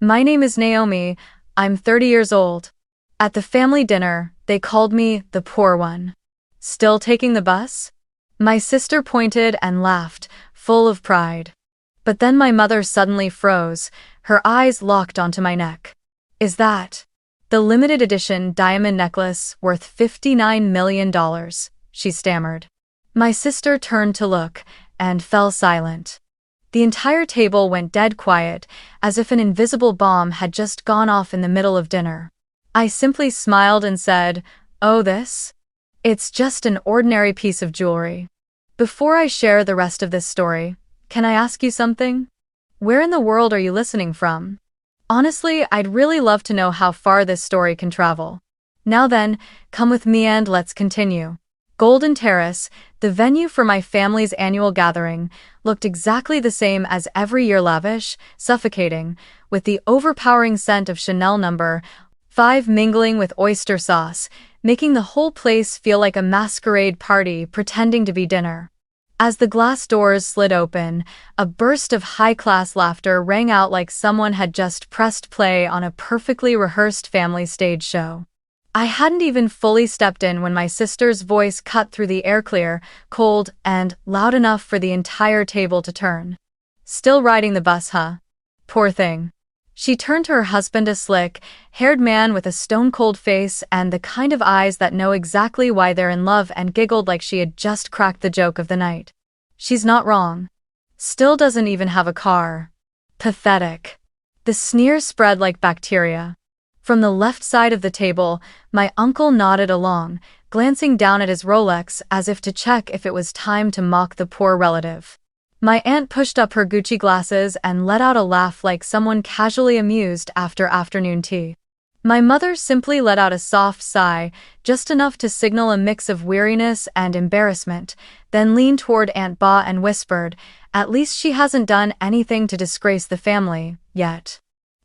My name is Naomi. I'm 30 years old. At the family dinner, they called me the poor one. Still taking the bus? My sister pointed and laughed, full of pride. But then my mother suddenly froze, her eyes locked onto my neck. Is that the limited edition diamond necklace worth $59 million? She stammered. My sister turned to look, and fell silent. The entire table went dead quiet, as if an invisible bomb had just gone off in the middle of dinner. I simply smiled and said, "Oh, this? It's just an ordinary piece of jewelry." Before I share the rest of this story, can I ask you something? Where in the world are you listening from? Honestly, I'd really love to know how far this story can travel. Now then, come with me and let's continue. Golden Terrace, the venue for my family's annual gathering, looked exactly the same as every year, lavish, suffocating, with the overpowering scent of Chanel No. 5 mingling with oyster sauce, making the whole place feel like a masquerade party pretending to be dinner. As the glass doors slid open, a burst of high-class laughter rang out like someone had just pressed play on a perfectly rehearsed family stage show. I hadn't even fully stepped in when my sister's voice cut through the air, clear, cold, and loud enough for the entire table to turn. "Still riding the bus, huh? Poor thing." She turned to her husband, a slick-haired man with a stone-cold face and the kind of eyes that know exactly why they're in love, and giggled like she had just cracked the joke of the night. "She's not wrong. Still doesn't even have a car. Pathetic." The sneer spread like bacteria. From the left side of the table, my uncle nodded along, glancing down at his Rolex as if to check if it was time to mock the poor relative. My aunt pushed up her Gucci glasses and let out a laugh like someone casually amused after afternoon tea. My mother simply let out a soft sigh, just enough to signal a mix of weariness and embarrassment, then leaned toward Aunt Ba and whispered, "At least she hasn't done anything to disgrace the family, yet."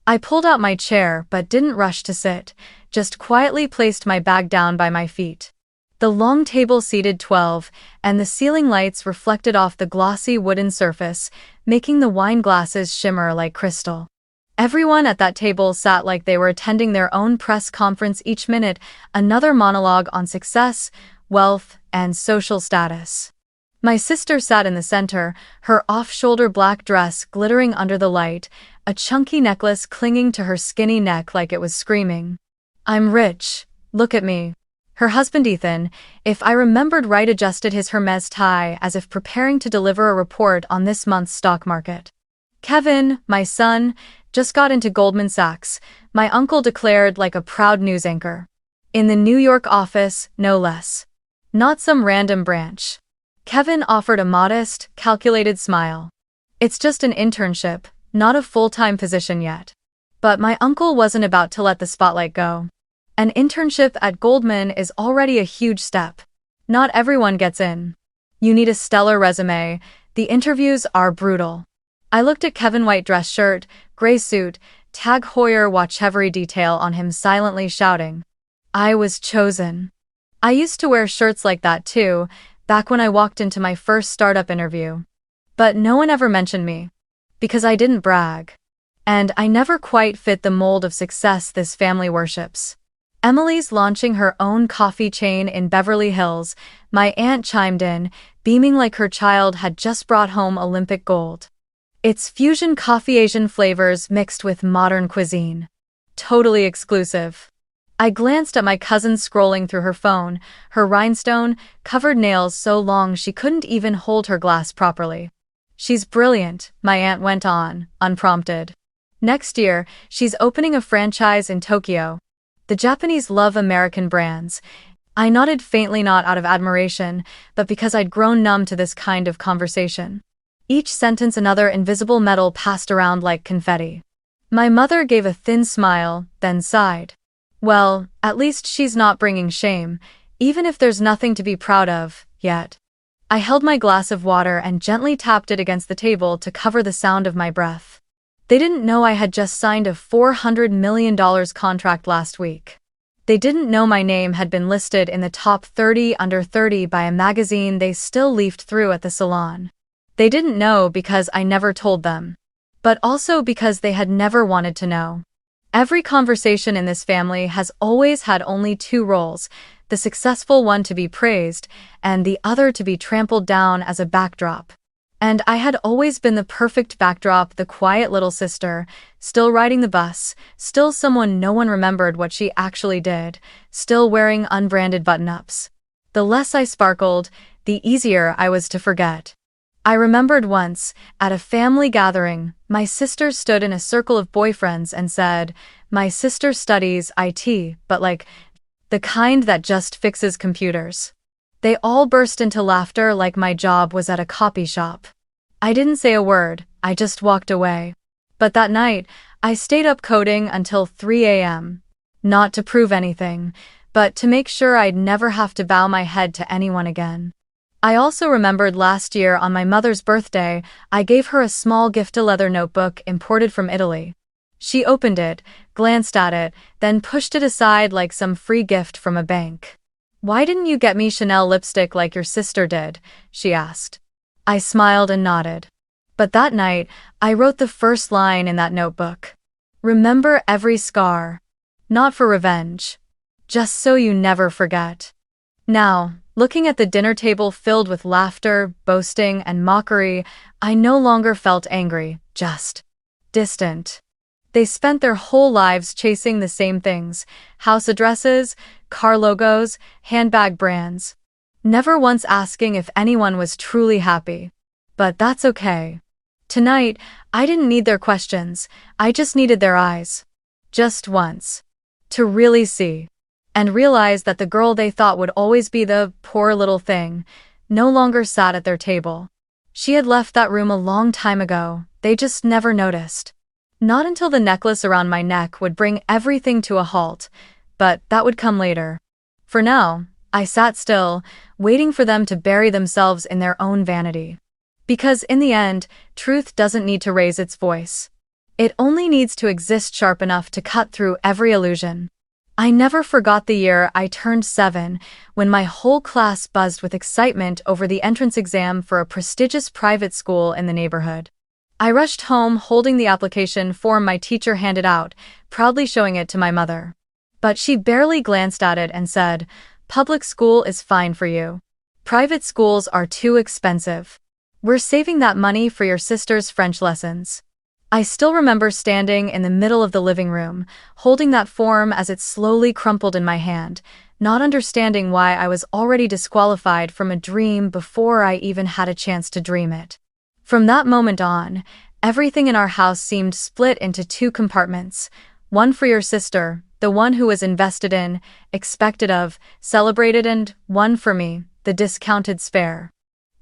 I pulled out my chair but didn't rush to sit, just quietly placed my bag down by my feet. The long table seated 12, and the ceiling lights reflected off the glossy wooden surface, making the wine glasses shimmer like crystal. Everyone at that table sat like they were attending their own press conference, each minute another monologue on success, wealth, and social status. My sister sat in the center, her off-shoulder black dress glittering under the light, a chunky necklace clinging to her skinny neck like it was screaming, "I'm rich, look at me." Her husband Ethan, if I remembered right, adjusted his Hermes tie as if preparing to deliver a report on this month's stock market. "Kevin, my son, just got into Goldman Sachs," my uncle declared like a proud news anchor. "In the New York office, no less. Not some random branch." Kevin offered a modest, calculated smile. "It's just an internship, not a full-time position yet." But my uncle wasn't about to let the spotlight go. An internship at Goldman is already a huge step. Not everyone gets in. You need a stellar resume. The interviews are brutal. I looked at Kevin, white dress shirt, gray suit, Tag Heuer watch, every detail on him silently shouting, "I was chosen." I used to wear shirts like that too, back when I walked into my first startup interview. But no one ever mentioned me. Because I didn't brag. And I never quite fit the mold of success this family worships. "Emily's launching her own coffee chain in Beverly Hills," my aunt chimed in, beaming like her child had just brought home Olympic gold. "It's fusion coffee, Asian flavors mixed with modern cuisine. Totally exclusive." I glanced at my cousin scrolling through her phone, her rhinestone-covered nails so long she couldn't even hold her glass properly. "She's brilliant," my aunt went on, unprompted. "Next year, she's opening a franchise in Tokyo. The Japanese love American brands." I nodded faintly, not out of admiration, but because I'd grown numb to this kind of conversation. Each sentence another invisible metal passed around like confetti. My mother gave a thin smile, then sighed. "Well, at least she's not bringing shame, even if there's nothing to be proud of, yet." I held my glass of water and gently tapped it against the table to cover the sound of my breath. They didn't know I had just signed a $400 million contract last week. They didn't know my name had been listed in the top 30 under 30 by a magazine they still leafed through at the salon. They didn't know because I never told them. but also because they had never wanted to know. Every conversation in this family has always had only two roles, the successful one to be praised, and the other to be trampled down as a backdrop. And I had always been the perfect backdrop, the quiet little sister, still riding the bus, still someone no one remembered what she actually did, still wearing unbranded button-ups. The less I sparkled, the easier I was to forget. I remembered once, at a family gathering, my sister stood in a circle of boyfriends and said, "My sister studies IT, but like, the kind that just fixes computers." They all burst into laughter like my job was at a copy shop. I didn't say a word, I just walked away. But that night, I stayed up coding until 3 a.m. Not to prove anything, but to make sure I'd never have to bow my head to anyone again. I also remembered last year on my mother's birthday, I gave her a small gift, a leather notebook imported from Italy. She opened it, glanced at it, then pushed it aside like some free gift from a bank. "Why didn't you get me Chanel lipstick like your sister did?" she asked. I smiled and nodded. But that night, I wrote the first line in that notebook. "Remember every scar. Not for revenge. Just so you never forget." Now, looking at the dinner table filled with laughter, boasting, and mockery, I no longer felt angry, just distant. They spent their whole lives chasing the same things: house addresses, car logos, handbag brands. Never once asking if anyone was truly happy. But that's okay. Tonight, I didn't need their questions, I just needed their eyes. Just once. To really see. And realize that the girl they thought would always be the poor little thing no longer sat at their table. She had left that room a long time ago, they just never noticed. Not until the necklace around my neck would bring everything to a halt, but that would come later. For now, I sat still, waiting for them to bury themselves in their own vanity. Because in the end, truth doesn't need to raise its voice. It only needs to exist sharp enough to cut through every illusion. I never forgot the year I turned 7, when my whole class buzzed with excitement over the entrance exam for a prestigious private school in the neighborhood. I rushed home holding the application form my teacher handed out, proudly showing it to my mother. But she barely glanced at it and said, "Public school is fine for you. Private schools are too expensive. We're saving that money for your sister's French lessons." I still remember standing in the middle of the living room, holding that form as it slowly crumpled in my hand, not understanding why I was already disqualified from a dream before I even had a chance to dream it. From that moment on, everything in our house seemed split into two compartments: one for your sister, the one who was invested in, expected of, celebrated, and one for me, the discounted spare.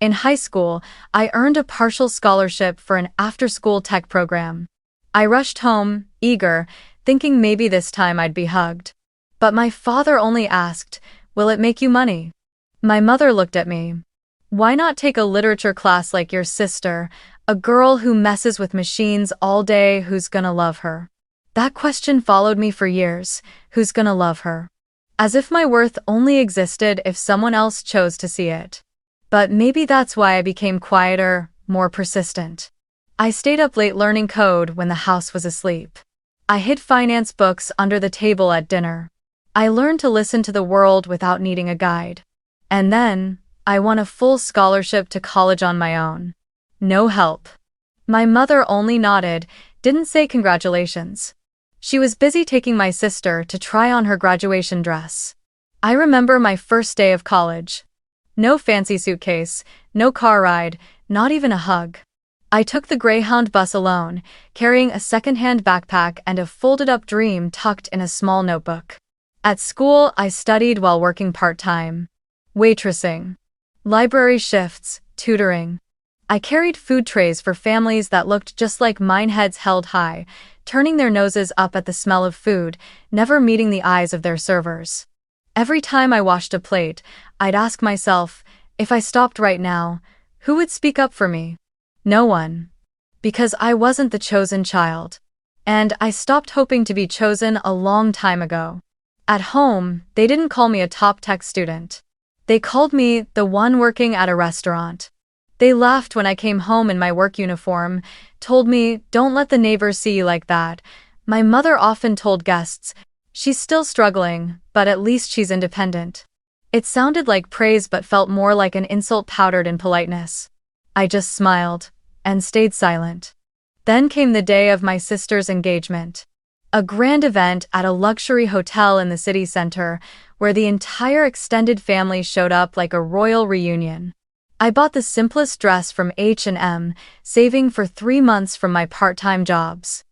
In high school, I earned a partial scholarship for an after-school tech program. I rushed home, eager, thinking maybe this time I'd be hugged. But my father only asked, "Will it make you money?" My mother looked at me. "Why not take a literature class like your sister, a girl who messes with machines all day, who's gonna love her?" That question followed me for years, who's gonna love her? As if my worth only existed if someone else chose to see it. But maybe that's why I became quieter, more persistent. I stayed up late learning code when the house was asleep. I hid finance books under the table at dinner. I learned to listen to the world without needing a guide. And then, I won a full scholarship to college on my own. No help. My mother only nodded, didn't say congratulations. She was busy taking my sister to try on her graduation dress. I remember my first day of college. No fancy suitcase, no car ride, not even a hug. I took the Greyhound bus alone, carrying a second-hand backpack and a folded-up dream tucked in a small notebook. At school, I studied while working part-time. Waitressing. Library shifts, tutoring. I carried food trays for families that looked just like mine, heads held high, turning their noses up at the smell of food, never meeting the eyes of their servers. Every time I washed a plate, I'd ask myself, if I stopped right now, who would speak up for me? No one. Because I wasn't the chosen child. And I stopped hoping to be chosen a long time ago. At home, they didn't call me a top tech student. They called me the one working at a restaurant. They laughed when I came home in my work uniform, told me, "Don't let the neighbors see you like that." My mother often told guests, "She's still struggling, but at least she's independent." It sounded like praise but felt more like an insult powdered in politeness. I just smiled and stayed silent. Then came the day of my sister's engagement. A grand event at a luxury hotel in the city center, where the entire extended family showed up like a royal reunion. I bought the simplest dress from H&M, saving for 3 months from my part-time jobs.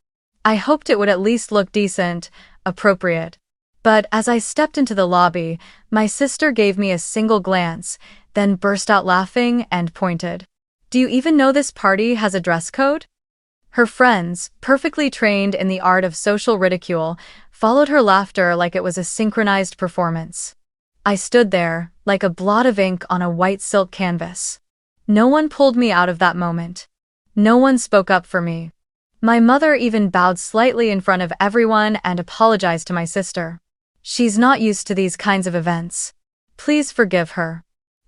I hoped it would at least look decent, appropriate. But as I stepped into the lobby, my sister gave me a single glance, then burst out laughing and pointed. "Do you even know this party has a dress code?" Her friends, perfectly trained in the art of social ridicule, followed her laughter like it was a synchronized performance. I stood there, like a blot of ink on a white silk canvas. No one pulled me out of that moment. No one spoke up for me. My mother even bowed slightly in front of everyone and apologized to my sister. "She's not used to these kinds of events. Please forgive her."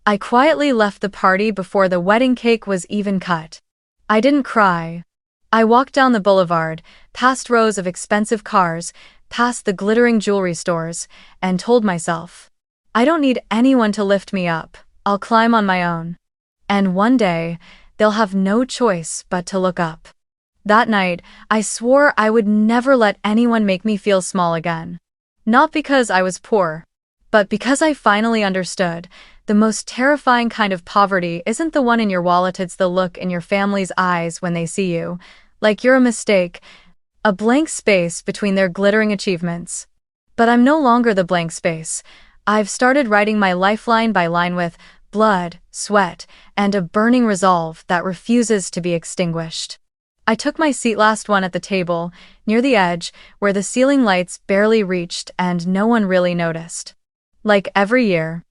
I quietly left the party before the wedding cake was even cut. I didn't cry. I walked down the boulevard, past rows of expensive cars, past the glittering jewelry stores, and told myself, I don't need anyone to lift me up. I'll climb on my own. And one day, they'll have no choice but to look up. That night, I swore I would never let anyone make me feel small again. Not because I was poor, but because I finally understood. The most terrifying kind of poverty isn't the one in your wallet, it's the look in your family's eyes when they see you, like you're a mistake, a blank space between their glittering achievements. But I'm no longer the blank space. I've started writing my life line by line with blood, sweat, and a burning resolve that refuses to be extinguished. I took my seat last one at the table, near the edge, where the ceiling lights barely reached and no one really noticed. Like every year.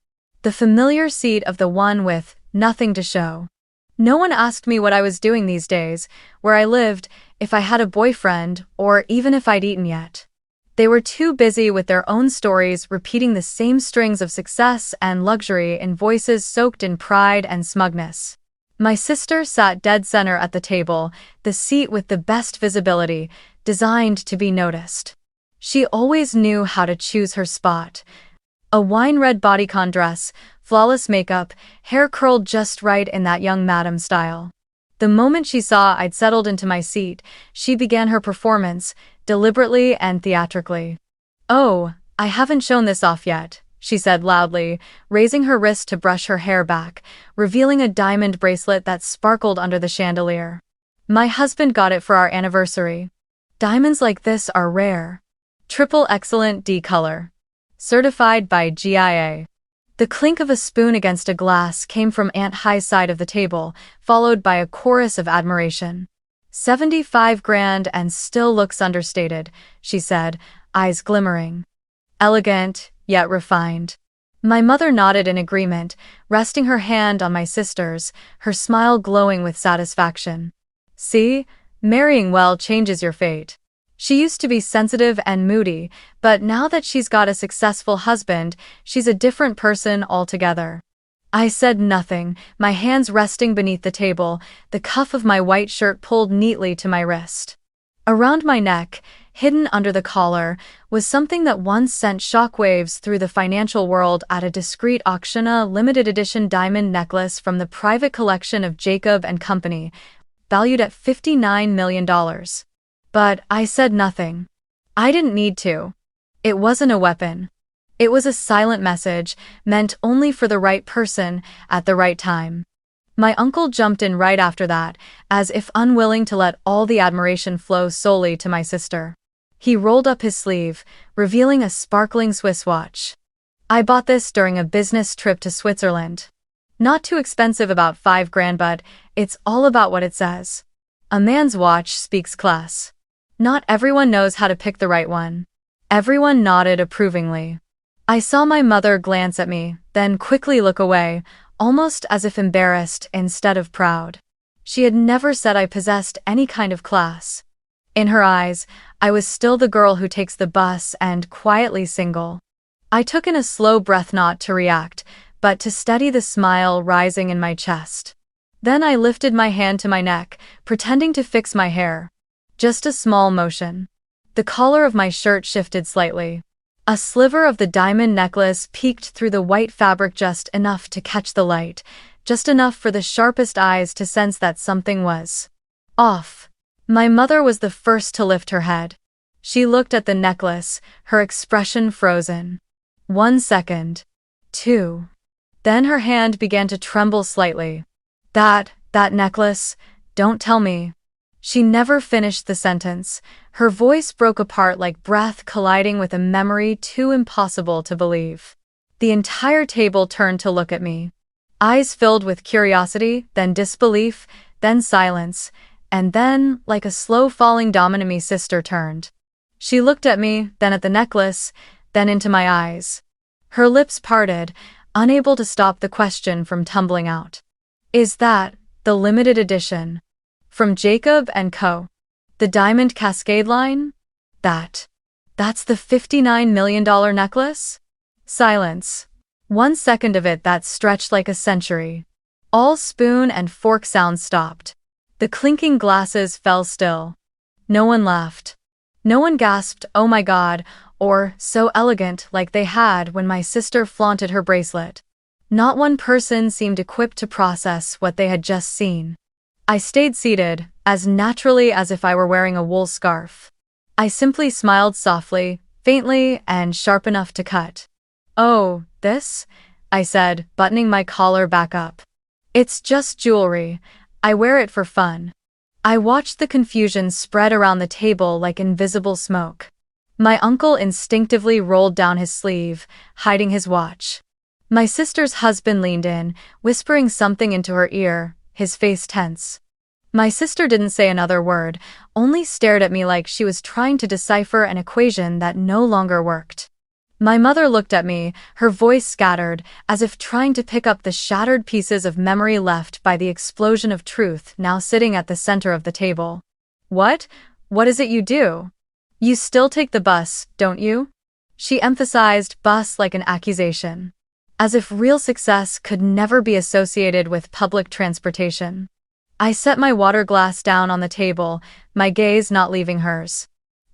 The familiar seat of the one with nothing to show. No one asked me what I was doing these days, where I lived, if I had a boyfriend, or even if I'd eaten yet. They were too busy with their own stories, repeating the same strings of success and luxury in voices soaked in pride and smugness. My sister sat dead center at the table, the seat with the best visibility, designed to be noticed. She always knew how to choose her spot. A wine-red bodycon dress, flawless makeup, hair curled just right in that young madam style. The moment she saw I'd settled into my seat, she began her performance, deliberately and theatrically. "Oh, I haven't shown this off yet," she said loudly, raising her wrist to brush her hair back, revealing a diamond bracelet that sparkled under the chandelier. "My husband got it for our anniversary. Diamonds like this are rare. Triple excellent D color. Certified by GIA. The clink of a spoon against a glass came from Aunt Hi's side of the table, followed by a chorus of admiration. 75 grand and still looks understated, she said, eyes glimmering. Elegant, yet refined. My mother nodded in agreement, resting her hand on my sister's, her smile glowing with satisfaction. "See, marrying well changes your fate." She used to be sensitive and moody, but now that she's got a successful husband, she's a different person altogether. I said nothing, my hands resting beneath the table, the cuff of my white shirt pulled neatly to my wrist. Around my neck, hidden under the collar, was something that once sent shockwaves through the financial world at a discreet auction, a limited edition diamond necklace from the private collection of Jacob and Company, valued at $59 million. But I said nothing. I didn't need to. It wasn't a weapon. It was a silent message, meant only for the right person, at the right time. My uncle jumped in right after that, as if unwilling to let all the admiration flow solely to my sister. He rolled up his sleeve, revealing a sparkling Swiss watch. "I bought this during a business trip to Switzerland. Not too expensive, about 5 grand, but it's all about what it says. A man's watch speaks class. Not everyone knows how to pick the right one." Everyone nodded approvingly. I saw my mother glance at me, then quickly look away, almost as if embarrassed instead of proud. She had never said I possessed any kind of class. In her eyes, I was still the girl who takes the bus and quietly single. I took in a slow breath, not to react, but to steady the smile rising in my chest. Then I lifted my hand to my neck, pretending to fix my hair. Just a small motion. The collar of my shirt shifted slightly. A sliver of the diamond necklace peeked through the white fabric just enough to catch the light, just enough for the sharpest eyes to sense that something was off. My mother was the first to lift her head. She looked at the necklace, her expression frozen. 1 second. 2. Then her hand began to tremble slightly. That necklace, don't tell me. She never finished the sentence. Her voice broke apart like breath colliding with a memory too impossible to believe. The entire table turned to look at me. Eyes filled with curiosity, then disbelief, then silence, and then, like a slow-falling domino, my sister turned. She looked at me, then at the necklace, then into my eyes. Her lips parted, unable to stop the question from tumbling out. Is that the limited edition? From Jacob & Co. The Diamond Cascade line? That's the $59 million necklace? Silence. 1 second of it that stretched like a century. All spoon and fork sounds stopped. The clinking glasses fell still. No one laughed. No one gasped, "Oh my God," or "so elegant," like they had when my sister flaunted her bracelet. Not one person seemed equipped to process what they had just seen. I stayed seated, as naturally as if I were wearing a wool scarf. I simply smiled softly, faintly, and sharp enough to cut. "Oh, this?" I said, buttoning my collar back up. "It's just jewelry. I wear it for fun." I watched the confusion spread around the table like invisible smoke. My uncle instinctively rolled down his sleeve, hiding his watch. My sister's husband leaned in, whispering something into her ear, his face tense. My sister didn't say another word, only stared at me like she was trying to decipher an equation that no longer worked. My mother looked at me, her voice scattered, as if trying to pick up the shattered pieces of memory left by the explosion of truth now sitting at the center of the table. What is it you do? You still take the bus, don't you?" She emphasized bus like an accusation. As if real success could never be associated with public transportation. I set my water glass down on the table, my gaze not leaving hers.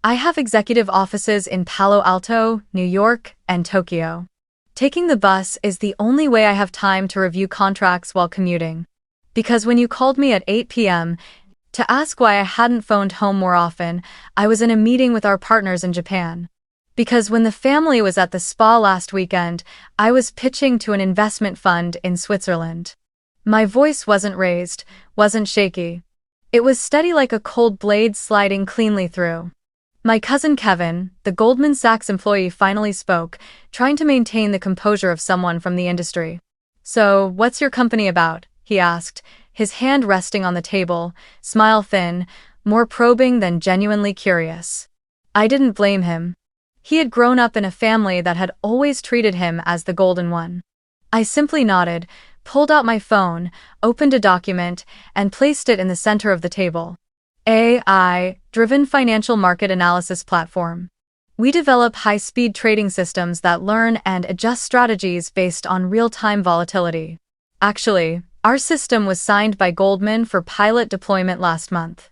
"I have executive offices in Palo Alto, New York, and Tokyo. Taking the bus is the only way I have time to review contracts while commuting. Because when you called me at 8 p.m. to ask why I hadn't phoned home more often, I was in a meeting with our partners in Japan. Because when the family was at the spa last weekend, I was pitching to an investment fund in Switzerland." My voice wasn't raised, wasn't shaky. It was steady like a cold blade sliding cleanly through. My cousin Kevin, the Goldman Sachs employee, finally spoke, trying to maintain the composure of someone from the industry. "So, what's your company about?" he asked, his hand resting on the table, smile thin, more probing than genuinely curious. I didn't blame him. He had grown up in a family that had always treated him as the golden one. I simply nodded, pulled out my phone, opened a document, and placed it in the center of the table. AI-driven financial market analysis platform. We develop high-speed trading systems that learn and adjust strategies based on real-time volatility. Actually, our system was signed by Goldman for pilot deployment last month.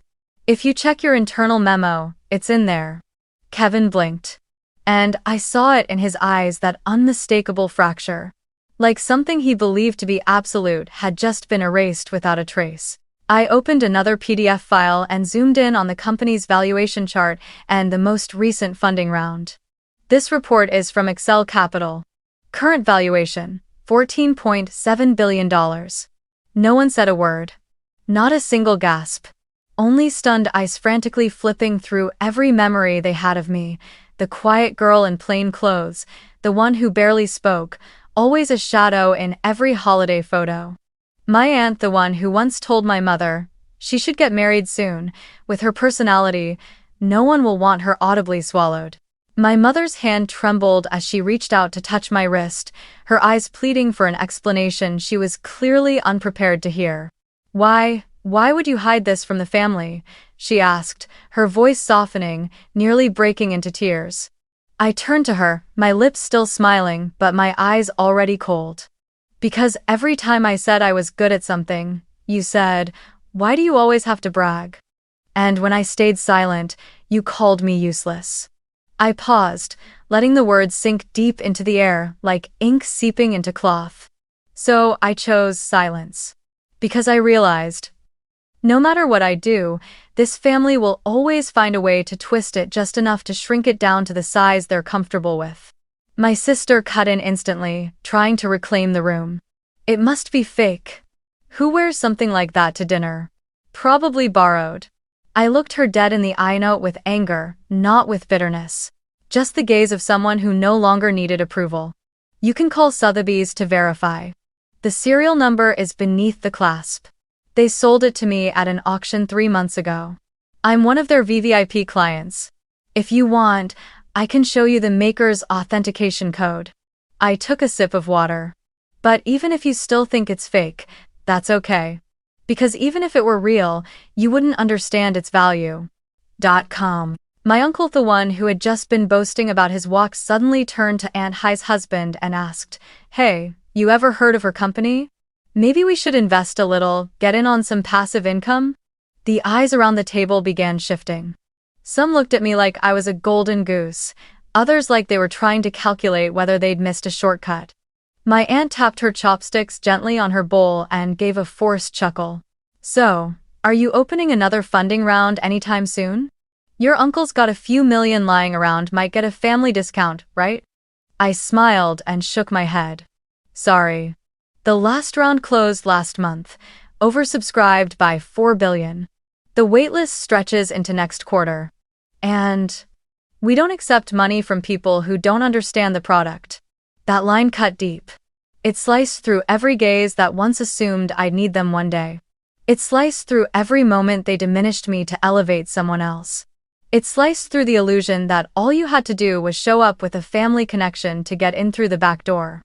If you check your internal memo, it's in there. Kevin blinked. And I saw it in his eyes, that unmistakable fracture. Like something he believed to be absolute had just been erased without a trace. I opened another PDF file and zoomed in on the company's valuation chart and the most recent funding round. This report is from Excel Capital. Current valuation, $14.7 billion. No one said a word. Not a single gasp. Only stunned eyes frantically flipping through every memory they had of me, the quiet girl in plain clothes, the one who barely spoke, always a shadow in every holiday photo. My aunt, the one who once told my mother she should get married soon, with her personality, no one will want her, audibly swallowed. My mother's hand trembled as she reached out to touch my wrist, her eyes pleading for an explanation she was clearly unprepared to hear. Why would you hide this from the family?" she asked, her voice softening, nearly breaking into tears. I turned to her, my lips still smiling but my eyes already cold. "Because every time I said I was good at something, You said, "Why do you always have to brag?" And when I stayed silent, you called me useless. I paused, letting the words sink deep into the air like ink seeping into cloth. So I chose silence. Because I realized, no matter what I do, this family will always find a way to twist it just enough to shrink it down to the size they're comfortable with. My sister cut in instantly, trying to reclaim the room. It must be fake. Who wears something like that to dinner? Probably borrowed. I looked her dead in the eye, not with anger, not with bitterness. Just the gaze of someone who no longer needed approval. You can call Sotheby's to verify. The serial number is beneath the clasp. They sold it to me at an auction 3 months ago. I'm one of their VVIP clients. If you want, I can show you the maker's authentication code. I took a sip of water. But even if you still think it's fake, that's okay. Because even if it were real, you wouldn't understand its value. .com. My uncle, the one who had just been boasting about his walks, suddenly turned to Aunt Hi's husband and asked, "Hey, you ever heard of her company? Maybe we should invest a little, get in on some passive income?" The eyes around the table began shifting. Some looked at me like I was a golden goose, others like they were trying to calculate whether they'd missed a shortcut. My aunt tapped her chopsticks gently on her bowl and gave a forced chuckle. "So, are you opening another funding round anytime soon? Your uncle's got a few million lying around, might get a family discount, right?" I smiled and shook my head. "Sorry. The last round closed last month, oversubscribed by 4 billion. The waitlist stretches into next quarter. And we don't accept money from people who don't understand the product." That line cut deep. It sliced through every gaze that once assumed I'd need them one day. It sliced through every moment they diminished me to elevate someone else. It sliced through the illusion that all you had to do was show up with a family connection to get in through the back door.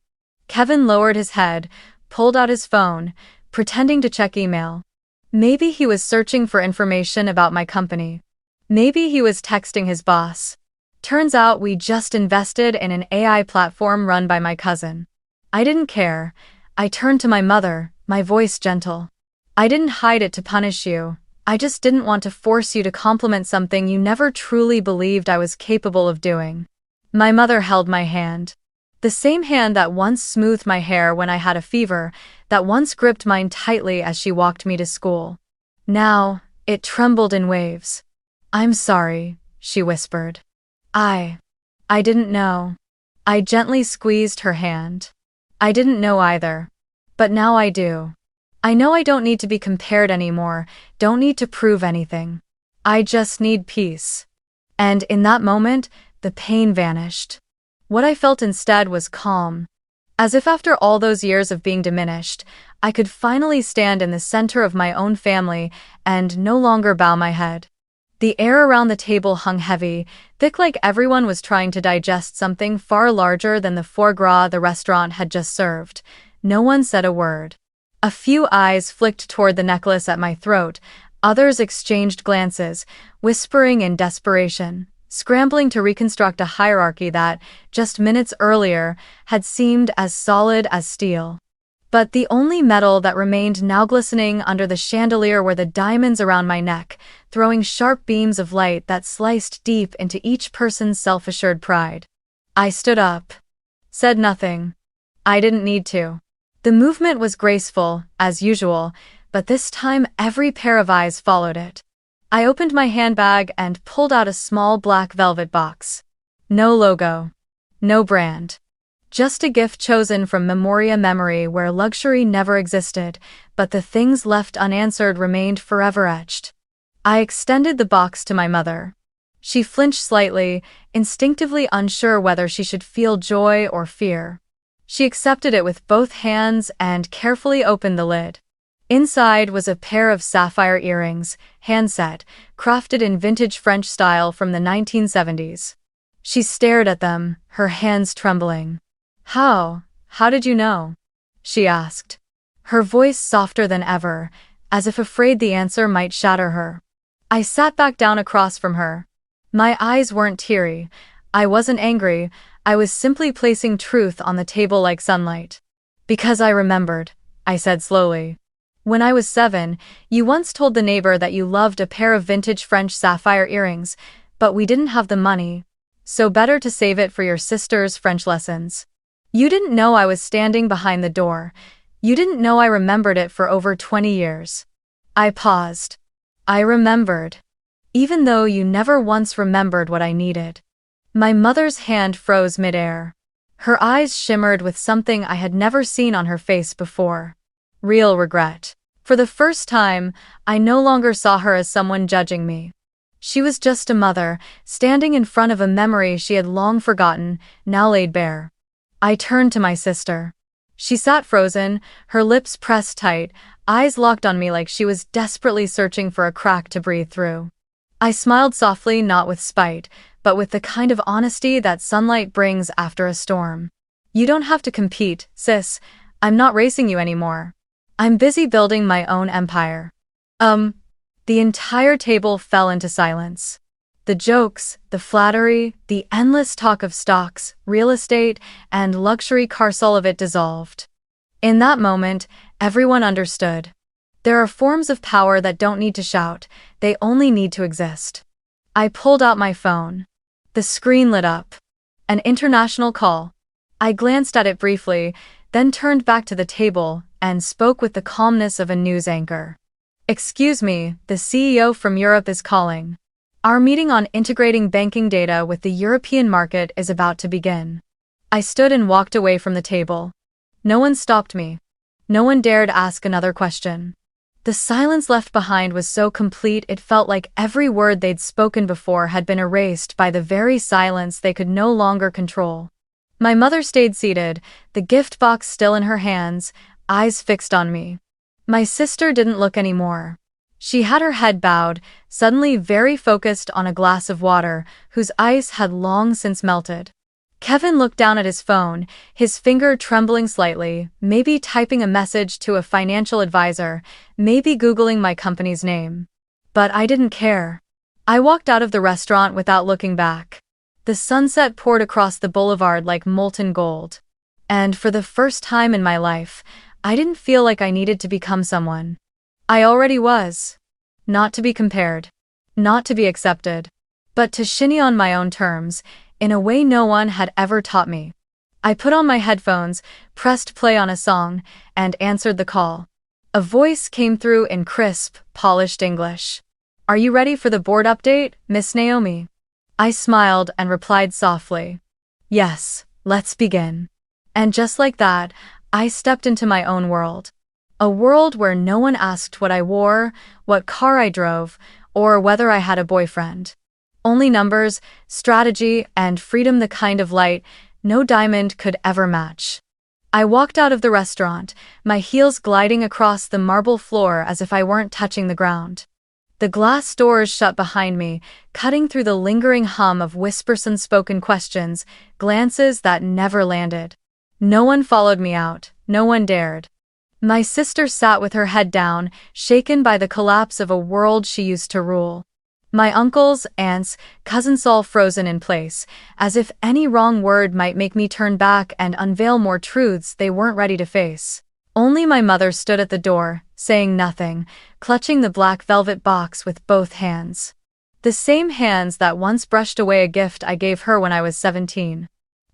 Kevin lowered his head, pulled out his phone, pretending to check email. Maybe he was searching for information about my company. Maybe he was texting his boss. Turns out we just invested in an AI platform run by my cousin. I didn't care. I turned to my mother, my voice gentle. "I didn't hide it to punish you. I just didn't want to force you to compliment something you never truly believed I was capable of doing." My mother held my hand. The same hand that once smoothed my hair when I had a fever, that once gripped mine tightly as she walked me to school. Now, it trembled in waves. "I'm sorry," she whispered. I didn't know." I gently squeezed her hand. "I didn't know either. But now I do. I know I don't need to be compared anymore, don't need to prove anything. I just need peace." And in that moment, the pain vanished. What I felt instead was calm. As if after all those years of being diminished, I could finally stand in the center of my own family and no longer bow my head. The air around the table hung heavy, thick, like everyone was trying to digest something far larger than the foie gras the restaurant had just served. No one said a word. A few eyes flicked toward the necklace at my throat, others exchanged glances, whispering in desperation, scrambling to reconstruct a hierarchy that, just minutes earlier, had seemed as solid as steel. But the only metal that remained now glistening under the chandelier were the diamonds around my neck, throwing sharp beams of light that sliced deep into each person's self-assured pride. I stood up. Said nothing. I didn't need to. The movement was graceful, as usual, but this time every pair of eyes followed it. I opened my handbag and pulled out a small black velvet box. No logo. No brand. Just a gift chosen from memoria memory where luxury never existed, but the things left unanswered remained forever etched. I extended the box to my mother. She flinched slightly, instinctively unsure whether she should feel joy or fear. She accepted it with both hands and carefully opened the lid. Inside was a pair of sapphire earrings, hand-set, crafted in vintage French style from the 1970s. She stared at them, her hands trembling. How did you know?" she asked. Her voice softer than ever, as if afraid the answer might shatter her. I sat back down across from her. My eyes weren't teary. I wasn't angry. I was simply placing truth on the table like sunlight. "Because I remembered," I said slowly. When I was 7, you once told the neighbor that you loved a pair of vintage French sapphire earrings, but we didn't have the money. So better to save it for your sister's French lessons. You didn't know I was standing behind the door. You didn't know I remembered it for over 20 years. I paused. I remembered. Even though you never once remembered what I needed. My mother's hand froze midair. Her eyes shimmered with something I had never seen on her face before. Real regret. For the first time, I no longer saw her as someone judging me. She was just a mother, standing in front of a memory she had long forgotten, now laid bare. I turned to my sister. She sat frozen, her lips pressed tight, eyes locked on me like she was desperately searching for a crack to breathe through. I smiled softly, not with spite, but with the kind of honesty that sunlight brings after a storm. You don't have to compete, sis. I'm not racing you anymore. I'm busy building my own empire. The entire table fell into silence. The jokes, the flattery, the endless talk of stocks, real estate, and luxury cars, all of it dissolved. In that moment, everyone understood. There are forms of power that don't need to shout, they only need to exist. I pulled out my phone. The screen lit up. An international call. I glanced at it briefly, then turned back to the table and spoke with the calmness of a news anchor. Excuse me, the CEO from Europe is calling. Our meeting on integrating banking data with the European market is about to begin. I stood and walked away from the table. No one stopped me. No one dared ask another question. The silence left behind was so complete it felt like every word they'd spoken before had been erased by the very silence they could no longer control. My mother stayed seated, the gift box still in her hands, eyes fixed on me. My sister didn't look anymore. She had her head bowed, suddenly very focused on a glass of water, whose ice had long since melted. Kevin looked down at his phone, his finger trembling slightly, maybe typing a message to a financial advisor, maybe Googling my company's name. But I didn't care. I walked out of the restaurant without looking back. The sunset poured across the boulevard like molten gold. And for the first time in my life, I didn't feel like I needed to become someone. I already was. Not to be compared. Not to be accepted. But to shinny on my own terms, in a way no one had ever taught me. I put on my headphones, pressed play on a song, and answered the call. A voice came through in crisp, polished English. Are you ready for the board update, Miss Naomi? I smiled and replied softly. Yes, let's begin. And just like that, I stepped into my own world. A world where no one asked what I wore, what car I drove, or whether I had a boyfriend. Only numbers, strategy, and freedom, the kind of light no diamond could ever match. I walked out of the restaurant, my heels gliding across the marble floor as if I weren't touching the ground. The glass doors shut behind me, cutting through the lingering hum of whispers, unspoken questions, glances that never landed. No one followed me out, no one dared. My sister sat with her head down, shaken by the collapse of a world she used to rule. My uncles, aunts, cousins all frozen in place, as if any wrong word might make me turn back and unveil more truths they weren't ready to face. Only my mother stood at the door, saying nothing, clutching the black velvet box with both hands. The same hands that once brushed away a gift I gave her when I was 17.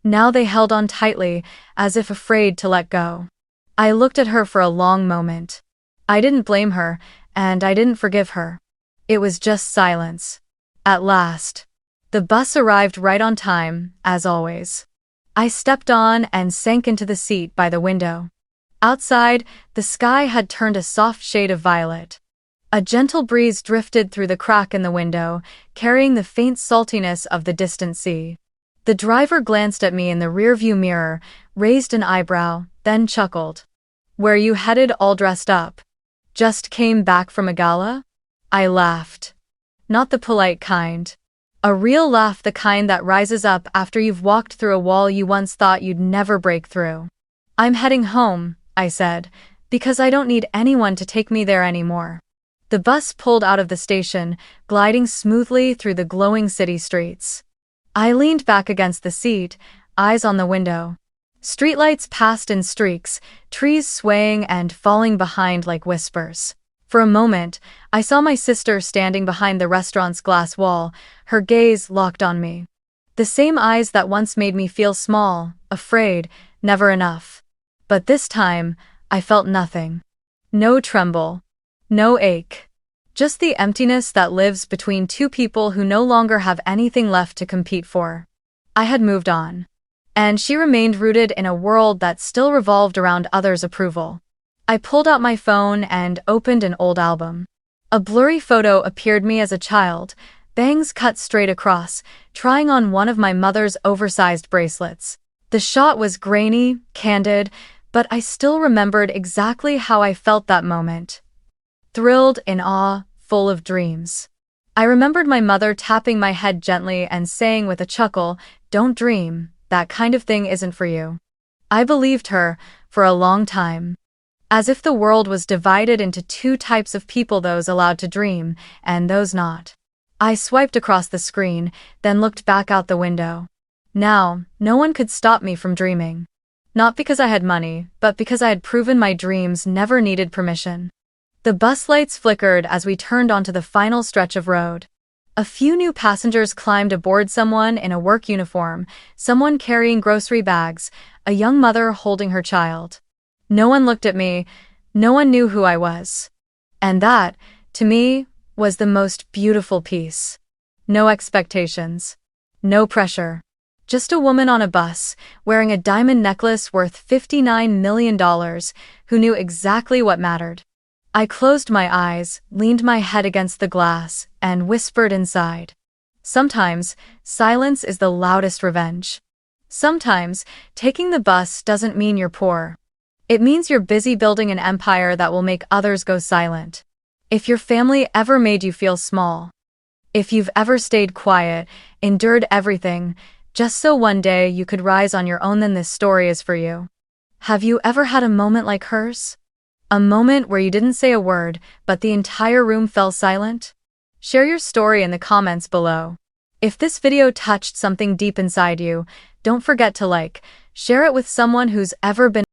Now they held on tightly, as if afraid to let go. I looked at her for a long moment. I didn't blame her, and I didn't forgive her. It was just silence. At last. The bus arrived right on time, as always. I stepped on and sank into the seat by the window. Outside, the sky had turned a soft shade of violet. A gentle breeze drifted through the crack in the window, carrying the faint saltiness of the distant sea. The driver glanced at me in the rearview mirror, raised an eyebrow, then chuckled. Where you headed all dressed up? Just came back from a gala? I laughed. Not the polite kind. A real laugh, the kind that rises up after you've walked through a wall you once thought you'd never break through. I'm heading home, I said, because I don't need anyone to take me there anymore. The bus pulled out of the station, gliding smoothly through the glowing city streets. I leaned back against the seat, eyes on the window. Streetlights passed in streaks, trees swaying and falling behind like whispers. For a moment, I saw my sister standing behind the restaurant's glass wall, her gaze locked on me. The same eyes that once made me feel small, afraid, never enough. But this time, I felt nothing. No tremble. No ache. Just the emptiness that lives between two people who no longer have anything left to compete for. I had moved on. And she remained rooted in a world that still revolved around others' approval. I pulled out my phone and opened an old album. A blurry photo appeared me as a child, bangs cut straight across, trying on one of my mother's oversized bracelets. The shot was grainy, candid, but I still remembered exactly how I felt that moment. Thrilled, in awe, full of dreams. I remembered my mother tapping my head gently and saying with a chuckle, "Don't dream, that kind of thing isn't for you." I believed her, for a long time. As if the world was divided into two types of people, those allowed to dream, and those not. I swiped across the screen, then looked back out the window. Now, no one could stop me from dreaming. Not because I had money, but because I had proven my dreams never needed permission. The bus lights flickered as we turned onto the final stretch of road. A few new passengers climbed aboard, someone in a work uniform, someone carrying grocery bags, a young mother holding her child. No one looked at me, no one knew who I was. And that, to me, was the most beautiful piece. No expectations. No pressure. Just a woman on a bus, wearing a diamond necklace worth $59 million, who knew exactly what mattered. I closed my eyes, leaned my head against the glass, and whispered inside. Sometimes, silence is the loudest revenge. Sometimes, taking the bus doesn't mean you're poor. It means you're busy building an empire that will make others go silent. If your family ever made you feel small, if you've ever stayed quiet, endured everything, just so one day you could rise on your own, then this story is for you. Have you ever had a moment like hers? A moment where you didn't say a word, but the entire room fell silent? Share your story in the comments below. If this video touched something deep inside you, don't forget to like, share it with someone who's ever been